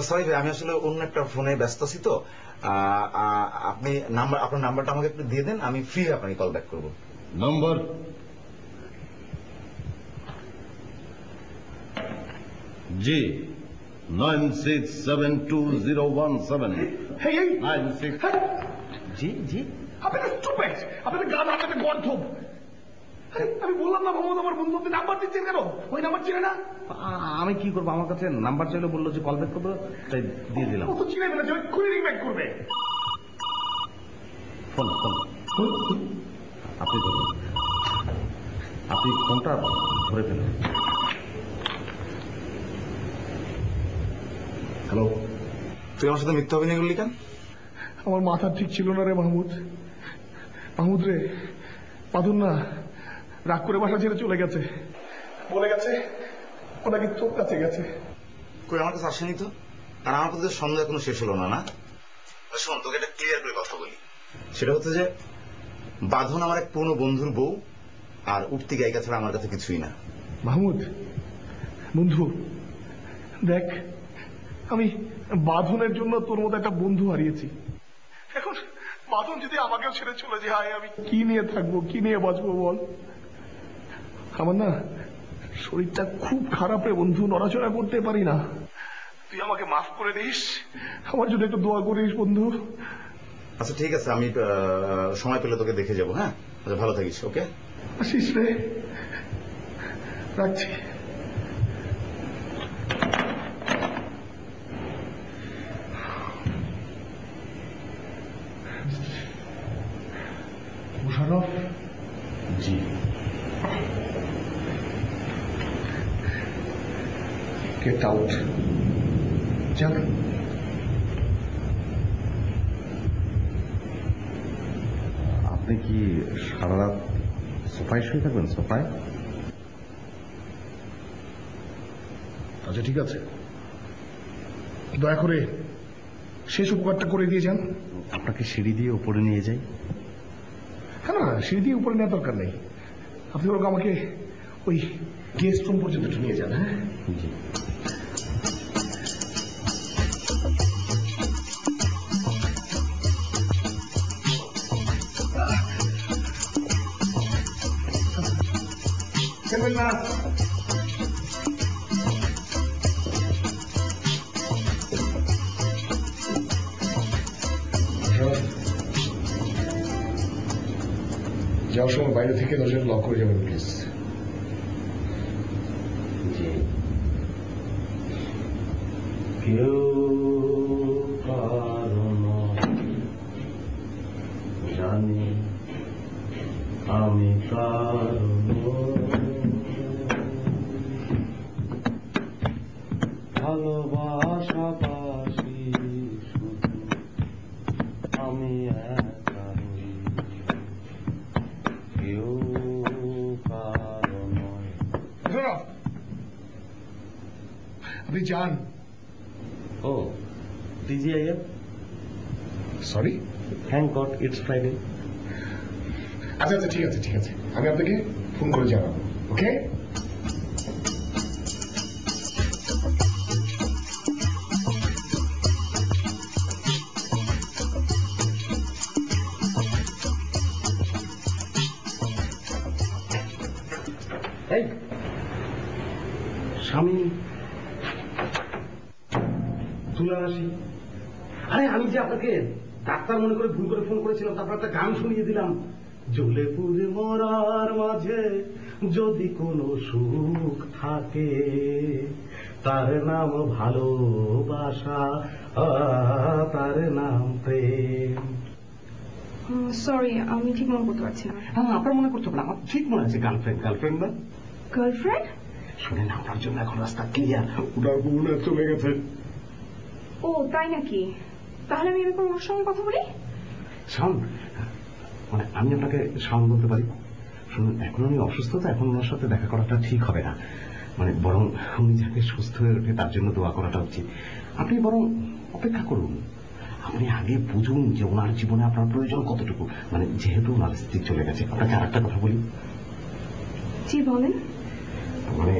সরি ভাই, আমি আসলে অন্য একটা ফোনে ব্যস্ত আছি তো। আপনি আপনার নাম্বারটা আমাকে একটু দিয়ে দেন, আমি ফ্রি আপনাকে কল ব্যাক করবো। নাম্বার? জি, 96720117 হেই এই 96। জি জি। আপনাকে স্টুপিড, আপনাকে গান আপনাকে গর্ধব। আরে আমি বললাম না মোহাম্মদ আমার বন্ধু, আপনি নাম্বার দিচ্ছেন কেন? ওই নাম্বার চিনে না? আমি কি করবো? আমার কাছে নাম্বার চাইলে বললো যে কল ব্যাক করবো, তাই দিয়ে দিলাম। ও তো চিনে ফেলেছে, ওই খুনি রিং ব্যাক করবে। ফোন ফোন আপনি ধরুন, আপনি ফোনটা ধরে ফেলুন। হ্যালো, তুই আমার সাথে মিথ্যা অভিনয় করলি কেন? আমার মাথা ঠিক ছিল না রে মাহমুদ। মাহমুদ রে, বাঁধন না রাগ করে বাসা ছেড়ে চলে গেছে, বলে গেছে ও নাকি তোর কাছে গেছে। কই আমার কাছে আসেনি তো। আর আমার কাছে সন্দেহ এখনো শেষ হলো না। না শোন, তোকে একটা ক্লিয়ার করে কথা বলি। সেটা হচ্ছে যে বাঁধন আমার এক পুরনো বন্ধুর বউ, আর উঠতি গায়িকা ছাড়া আমার কাছে কিছুই না। মাহমুদ বন্ধু, দেখ আমি বাঁধনের জন্য তোর মতো একটা বন্ধু হারিয়েছি। এখন বাঁধন যদি আমাকেও ছেড়ে চলে যায়, আমি কি নিয়ে থাকবো, কি নিয়ে বাঁচবো বল? আমার না শরীরটা খুব খারাপ রে বন্ধু, নড়াচড়া করতে পারি না। তুই আমাকে মাফ করে দিস, আমার জন্য একটু দোয়া করিস বন্ধু। আচ্ছা ঠিক আছে, আমি সময় পেলে তোকে দেখে যাবো। হ্যাঁ, আচ্ছা ভালো থাকিস। ওকে, আসিস রে, রাখছি। মুশারফ। জি। গেট আউট, যান। আপনি কি সারা রাত সোফায় শুয়ে থাকবেন? সোফায়? আচ্ছা ঠিক আছে, দয়া করে শেষ উপকারটা করে দিয়ে যান। আপনাকে সিঁড়ি দিয়ে উপরে নিয়ে যাই? হ্যাঁ না, সিঁড়ি দিয়ে উপরে নেওয়ার দরকার নেই, আপনি বরং আমাকে ওই গেস্ট রুম পর্যন্ত একটু নিয়ে যান। হ্যাঁ জি। খেলবেন না। যাওয়ার সময় বাইরে থেকে দরজাটা লক করে যাবেন প্লিজ। কেউ কারণ জানি আমি কারণ, ভালোবাসাবাসি শুধু আমি একা রই, কেউ কারণ। আপনি যান। ও TGIF? Sorry. Thank god it's Friday. আচ্ছা আচ্ছা ঠিক আছে ঠিক আছে, আমি আপনাকে ফোন করে জানাবো। ওকে, এই স্বামী তুলারাশি। আরে আমি যে আপনাকে ডাক্তার মনে করে ভুল করে ফোন করেছিলাম, তারপর একটা গান শুনিয়ে দিলাম, জ্বলে পুড়ে মরার মাঝে যদি কোনো সুখ থাকে তার নাম ভালোবাসা, তার নাম প্রেম। সরি, আমি ঠিক মনে করতে পারছি না। হ্যাঁ, আপনার মনে করতে পারেন, আমার ঠিক মনে আছে। গার্লফ্রেন্ড না? গার্লফ্রেন্ড? শুনে না, আপনার জন্য এখন রাস্তা ক্লিয়ার, ওটার বউরা চলে গেছে। ও তাই নাকি? তাহলে আমি এরকম ওর সঙ্গে কথা বলি? শাওন, মানে আমি আপনাকে শাওন বলতে পারি? শুনুন, এখন উনি অসুস্থ, তো এখন ওনার সাথে দেখা করাটা ঠিক হবে না। মানে বরং উনি যাকে সুস্থ হয়ে ওঠে তার জন্য দোয়া করাটা উচিত। আপনি বরং অপেক্ষা করুন, আপনি আগে বুঝুন যে ওনার জীবনে আপনার প্রয়োজন কতটুকু। মানে যেহেতু ওনার স্ত্রী চলে গেছে, আপনাকে আর একটা কথা বলি। জি বলেন। মানে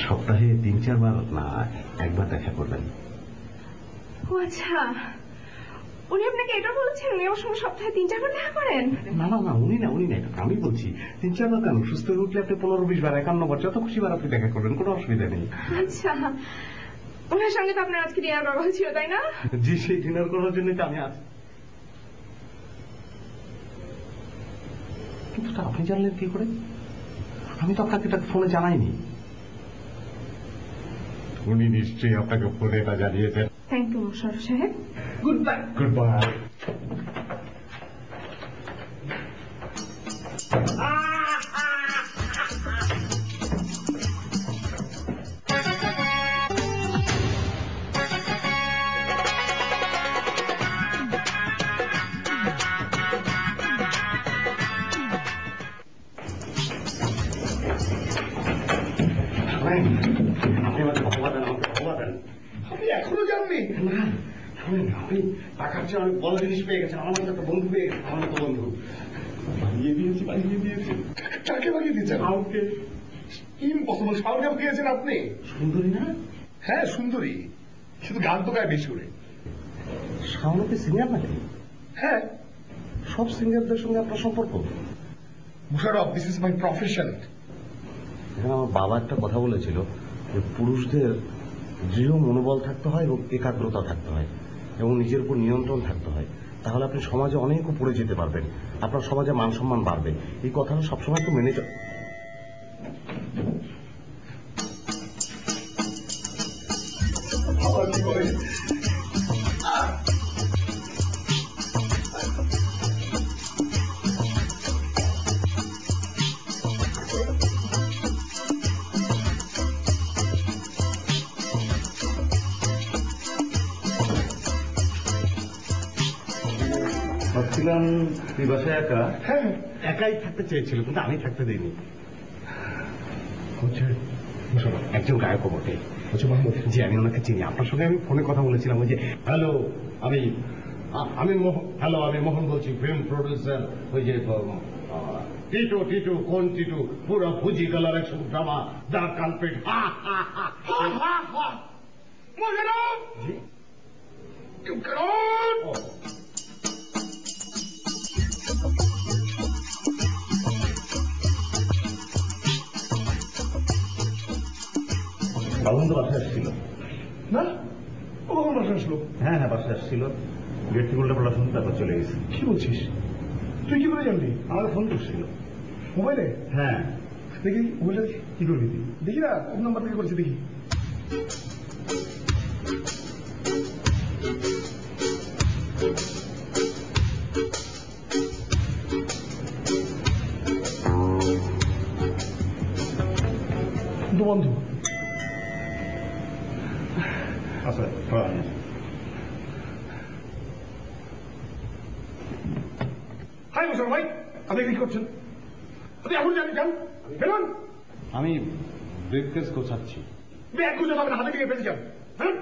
সপ্তাহে 3-4 বার না, একবার দেখা করবেন। ও আচ্ছা, উনি আপনাকে এটা বলেছেন উনি আমার সঙ্গে সপ্তাহে 3-4 বার দেখা করেন? না না না, উনি না, আমি বলছি 3-4 বার কেন, সুস্থ হয়ে উঠলে আপনি 15-20 বার, 51 বার, যত খুশি বার আপনি দেখা করবেন, কোনো অসুবিধা নেই। আচ্ছা, ওনার সঙ্গে তো আপনার আজকে ডিনার করা হয়েছিল তাই না? জি, সেই ডিনার করার জন্যই তো আমি আছি। কিন্তু তা আপনি জানলেন কি করে? আমি তো আপনাকে এটা ফোনে জানাইনি। উনি নিশ্চয়ই আপনাকে ফোনে এটা জানিয়েছেন। থ্যাংক ইউ মোশাররফ সাহেব। Good bye. আপনি আমাকে ভগবা দেন, আপনি এখনো জাননি? না, আপনি টাকার চেয়ে অনেক বড় জিনিস পেয়ে গেছেন। আমার মতো একটা বন্ধু পেয়ে গেছেন, আমার মতো বন্ধু। বানিয়ে দিয়েছি। কাকে বানিয়ে দিয়েছেন? আমাকে। ইম্পসিবল, শাওনকে বানিয়েছেন আপনি? সুন্দরী না? হ্যাঁ সুন্দরী, শুধু গান তো গায়ে বেশি করে। শাওনকে সিঙ্গার নাকি? হ্যাঁ, সব সিঙ্গারদের সঙ্গে আপনার সম্পর্ক? Musharraf, this is my profession. আমার বাবা একটা কথা বলেছিল যে পুরুষদের দৃঢ় মনোবল থাকতে হয় এবং একাগ্রতা থাকতে হয় এবং নিজের উপর নিয়ন্ত্রণ থাকতে হয়, তাহলে আপনি সমাজে অনেক উপরে যেতে পারবেন, আপনার সমাজে মান সম্মান বাড়বে। এই কথাটা সবসময় তো মেনে চল। ভাবছিলাম তুই বাসায় একা। হ্যাঁ, একাই থাকতে চেয়েছিল, কিন্তু আমি থাকতে দিইনি। হচ্ছে একজন গায়ক বটে, হচ্ছে মাহমুদ। জি, আমি ওনাকে চিনি, আপনার সঙ্গে আমি ফোনে কথা বলেছিলাম। ওই যে হ্যালো আমি মোহন বলছি, ফিল্ম প্রডিউসার। ওই যে টিটু কোন টিটু, পুরো ফুজি কালার একশো ড্রামা, দ্য কালপ্রিট। জি, বাবন তো বাসায় আসছিল না? ও কখন বাসায় আসলো? হ্যাঁ, বাসায় আসছিল, গেট থেকে উল্টা পাল্টা শুনতে, তারপর চলে গেছে। কি বলছিস? তুই কি করে জানলি? আমাকে ফোন করছিল মোবাইলে। হ্যাঁ, দেখি মোবাইলটা কি করবি? দেখি না কোন নাম্বার থেকে করেছে, দেখি। বন্ধু আচ্ছা, হাই মোশাররফ ভাই, আপনি কি করছেন? আপনি এখন যান ফেলুন। আমি ব্রিফকেস গোছাচ্ছি। ব্যাগ গুছাতে হবে না, হাতে থেকে ফেলে যান। হ্যাঁ,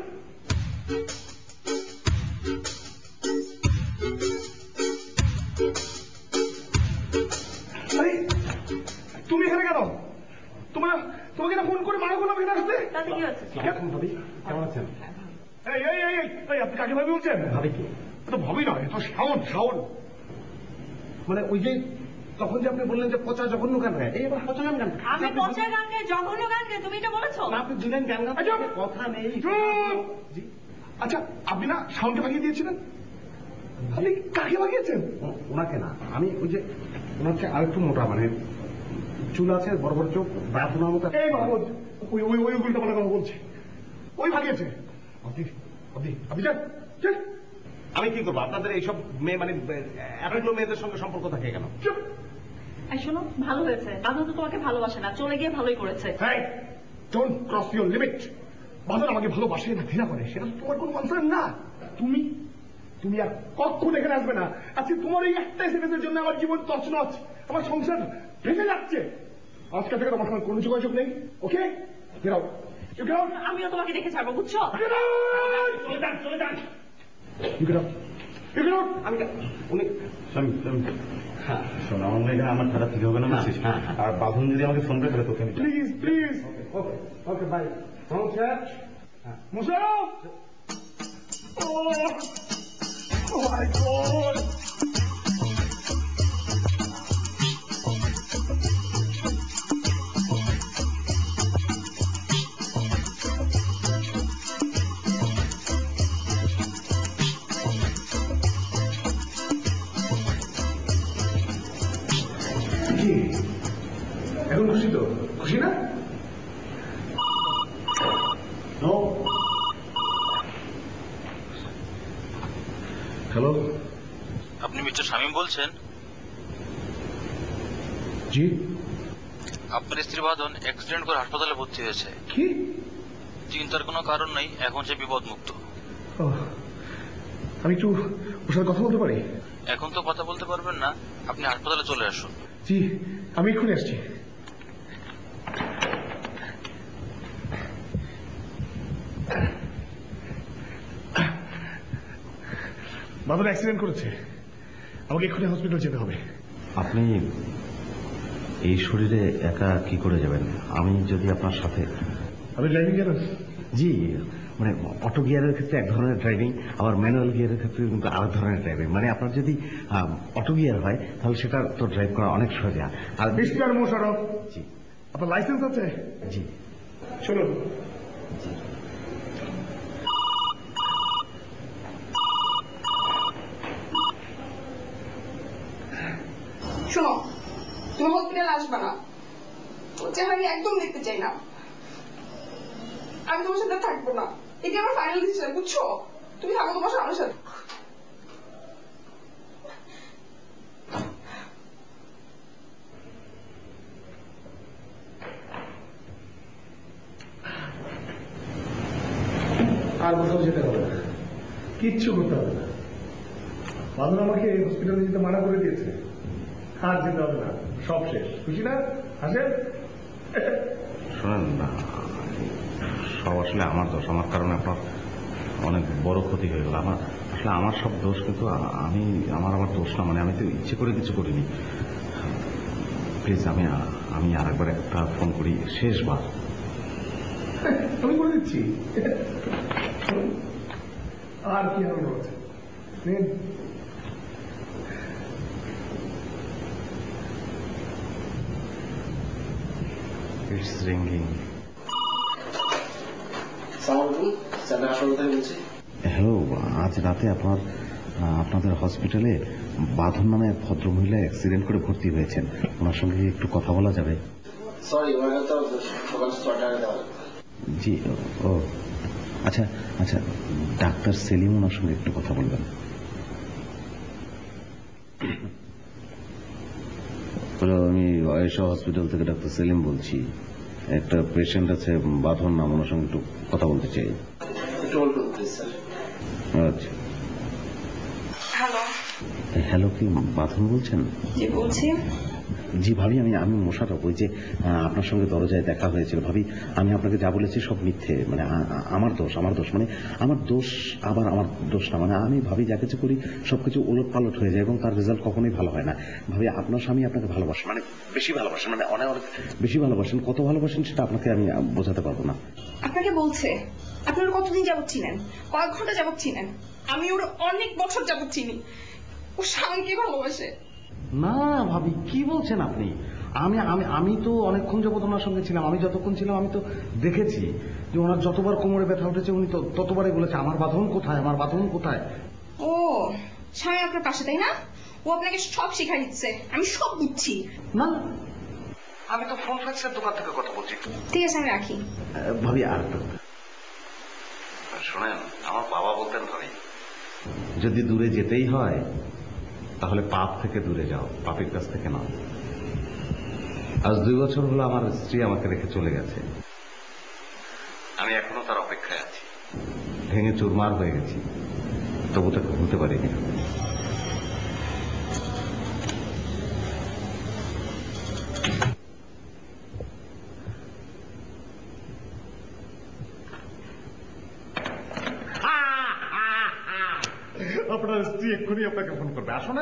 তুমি এখানে কেন? তোমাকে না ফোন করে মারা করলাম এখানে আসতে। তাতে কি হচ্ছে? ভাবি কেমন আছেন? আপনি কাকে ভাবি বলছেন? ভাবি কি? তো ভাবি নয়, তো শাওন। মানে ওই যে তখন যে আপনি বললেন যে পচা জঘন্য গান গায়, এই এবার পচা গান গান। আমি পচা গান গাই, জঘন্য গান গাই, তুমি এটা বলেছো? না, আপনি দিলেন গান গান, কথা নেই। জি। আচ্ছা, আপনি না শাওনকে ভাগিয়ে দিয়েছিলেন? আপনি কাকে ভাগিয়েছেন? ওনাকে না, আমি ওই যে ওনার হচ্ছে আরেকটু মোটা, মানে চুল আছে, বড় বড় চোখ, দাঁত ওনার মতো। এই বাবু, ওই ওই ওই উল্টা পাল্টা কথা বলছে, ওই ভাগিয়েছে। আপনি আপনি আপনি যান যান। আমি কি করবো? আপনাদের এইসব মেয়ে মানে এতগুলো মেয়েদের সঙ্গে সম্পর্ক থাকে কেন? চুপ। এই শোনো, ভালো হয়েছে, বাদল তো তোমাকে ভালোবাসে না, চলে গিয়ে ভালোই করেছে। হ্যাঁ, ডোন্ট ক্রস ইউর লিমিট। বাদল আমাকে ভালোবাসে না ঘৃণা করে সেটা তোমার কোনো কনসার্ন না। তুমি তুমি আর কখনো এখানে আসবে না। আজকে তোমার এই একটা সেকেন্ডের জন্য আমার জীবন তছনছ, আমার সংসার ভেঙে যাচ্ছে। আজকে থেকে তোমার সঙ্গে কোনো যোগাযোগ নেই। Okay, get out. You get out. আমিও তোমাকে দেখে ছাড়বো, বুঝছো? Get out. চলে যান, চলে যান। You get out. You get out. আমি উনি হ্যাঁ শোনো, আমার মেয়ে এখানে আমার খারাপ ঠিক হবে না। আর বাঁধন যদি আমাকে ফোন করে তোকে আমি please please. Okay okay, bye. Mosharraf. Oh my God! কি এখন খুশি তো? খুশি না? হ্যালো, আপনি মিস্টার শামীম বলছেন? জি। আপনার স্ত্রী বাঁধন অ্যাক্সিডেন্ট করে হাসপাতালে ভর্তি হয়েছে। কি? চিন্তার কোনো কারণ নেই, এখন সে বিপদমুক্ত। আমি একটু ওর সাথে কথা বলতে পারি? এখন তো কথা বলতে পারবেন না, আপনি হাসপাতালে চলে আসুন। জি, আমি এক্ষুনি আসছি। বাদল অ্যাক্সিডেন্ট করেছে, আমাকে এক্ষুনি হসপিটাল যেতে হবে। আপনি এই শরীরে একা কি করে যাবেন? আমি যদি আপনার সাথে। আমি ড্রাইভিং জানেন? জি, মানে অটো গিয়ারের ক্ষেত্রে এক ধরনের ড্রাইভিং, আবার ম্যানুয়াল গিয়ারের ক্ষেত্রে কিন্তু আরেক ধরনের ড্রাইভিং। মানে আপনার যদি অটো গিয়ার হয় তাহলে সেটা তো ড্রাইভ করা অনেক সোজা। আর মিস্টার মোশারফ, জি আপনার লাইসেন্স আছে? জি। চলুন। শোনো, তুমি হসপিটালে আসবে না, ওর চেহারা আমি একদম দেখতে চাই না। আমি তোমার সাথে থাকবো না, এটি আমার ফাইনাল ডিসিশন, বুঝছো? তুমি থাকো তোমার স্বামীর সাথে। আর কোথাও যেতে হবে না, কিচ্ছু করতে হবে না। বাদল আমাকে হসপিটালে যেতে মানা করে দিয়েছে, আর যেতে হবে না, সব শেষ। খুশি না? হাসেন। শোনেন না, সব আসলে আমার দোষ, আমার কারণে আপনার অনেক বড় ক্ষতি হয়ে গেল। আমার আসলে আমার সব দোষ, কিন্তু আমি আমার দোষ না, মানে আমি তো ইচ্ছে করে কিছু করিনি। প্লিজ আমি আরেকবার একটা ফোন করি, শেষবার। আমি করে দিচ্ছি। আর কি হবে বলছে? It's ringing. হ্যালো, আজ রাতে আপনাদের হসপিটালে বাঁধন নামে এক ভদ্রমহিলা অ্যাক্সিডেন্ট করে ভর্তি হয়েছেন। ওনার সঙ্গে একটু কথা বলা যাবে? জি। ও আচ্ছা আচ্ছা, ডাক্তার সেলিম ওনার সঙ্গে একটু কথা বলবেন। আমি আয়েশা হসপিটাল থেকে ডাক্তার সেলিম বলছি। একটা পেশেন্ট আছে বাঁধন নাম, ওনার সঙ্গে একটু কথা বলতে চাই। আচ্ছা। হ্যালো। হ্যালো, কি বাঁধন বলছেন? জি বলছি। জি ভাবি, আমি মোশারফ। ওই যে আপনার সঙ্গে দরজায় দেখা হয়েছিল ভাবি, আমি আপনাকে যা বলেছি সব মিথ্যে। মানে আমার দোষ মানে আমার দোষ, আবার আমার দোষ না। মানে আমি ভাবি যা কিছু করি সবকিছু উলট পালট হয়ে যায় এবং তার রেজাল্ট কখনোই ভালো হয় না। ভাবি আপনার স্বামী আপনাকে ভালোবাসেন, মানে বেশি ভালোবাসেন, মানে অনেক অনেক বেশি ভালোবাসেন। কত ভালোবাসেন সেটা আপনাকে আমি বোঝাতে পারবো না। আপনাকে বলছে, আপনি ওর কতদিন যাবত চিনেন? কয়েক ঘন্টা যাবত চিনেন? আমি ওর অনেক বছর যাবত চিনি। ও স্বামীকে ভালোবাসে। না ভাবি, কি বলছেন আপনি? আমি আমি আমি তো অনেকক্ষণ যাবত ওনার সঙ্গে ছিলাম। আমি যতক্ষণ ছিলাম আমি তো দেখেছি যে ওনার যতবার কোমরে ব্যথা উঠেছে উনি তো ততবারই বলেছে আমার বাঁধন কোথায়, আমার বাঁধন কোথায়। ও স্বামী আপনার পাশে, তাই না? ও আপনাকে সব শিখাই দিচ্ছে, আমি সব বুঝছি। না, আমি তো ফোন ফ্যাক্সের দোকান থেকে কথা বলছি। ঠিক আছে, আমি রাখি। ভাবি আর শোনেন, আমার বাবা বলতেন ভাবি, যদি দূরে যেতেই হয় তাহলে পাপ থেকে দূরে যাও, পাপের কাছ থেকে না। আজ 2 বছর হলো আমার স্ত্রী আমাকে রেখে চলে গেছে। আমি এখনো তার অপেক্ষায় আছি। ভেঙে চুরমার হয়ে গেছি, তবু তাকে ভুলতে পারিনি। আপনার স্ত্রী এক্ষুনি আপনাকে ফোন করবে। আসুন,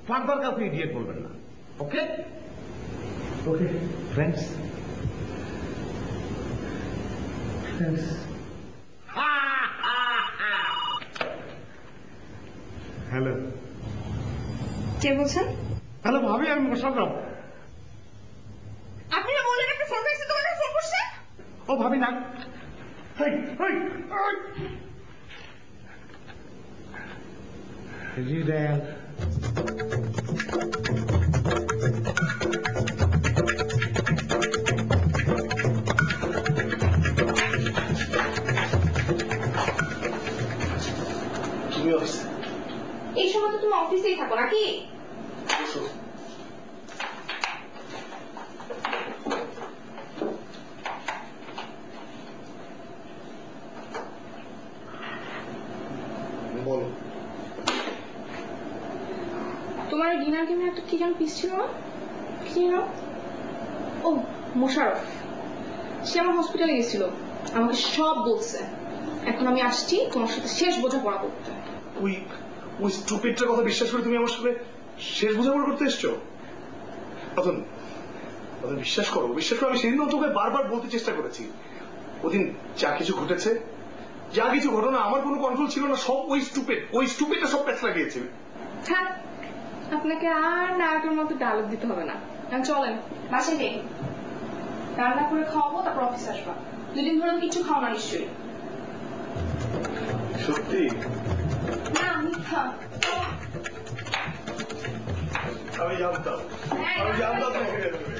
ফার্দার কাউকে ইডিয়েট বলবেন না। ওকে ওকে ফ্রেন্ডস। হ্যালো, কে বলছেন? হ্যালো ভাবি, আমি মোশাররফ। আপনি না বললেন আপনি ফোন করেছেন, তোমাকে ফোন করছে? ও ভাবি না, রিডায়াল। তুমি অফিসে? এই সময় তো তুমি অফিসেই থাকো নাকি? বলো। তোমার ডিনার গেমে একটা কি যেন পিস ছিল না, কি যেন? ও মোশাররফ, সে আমার হসপিটালে গেছিল, আমাকে সব বলছে। এখন আমি আসছি তোমার সাথে শেষ বোঝাপড়া করতে। ওই ওই স্টুপিডটার কথা বিশ্বাস করে তুমি আমার সাথে শেষ বোঝাপড়া করতে এসছো? অতন বিশ্বাস করো, বিশ্বাস করো, আমি সেদিন তোকে বারবার বলতে চেষ্টা করেছি, ওদিন যা কিছু ঘটেছে, যা কিছু ঘটনা, আমার কোনো কন্ট্রোল ছিল না, সব ওই স্টুপিডটা সব প্যাচ লাগিয়েছে। হ্যাঁ, আপনাকে আর নায়কের মতো ডায়লগ দিতে হবে না। চলেন বাসায় যাই, রান্না করে খাওয়াবো, তারপর অফিস আসবা। 2 দিন ধরে কিছু খাও না নিশ্চয়ই? সত্যি? না মিথ্যা। আমি জানতাম তুমি ফিরে আসবে।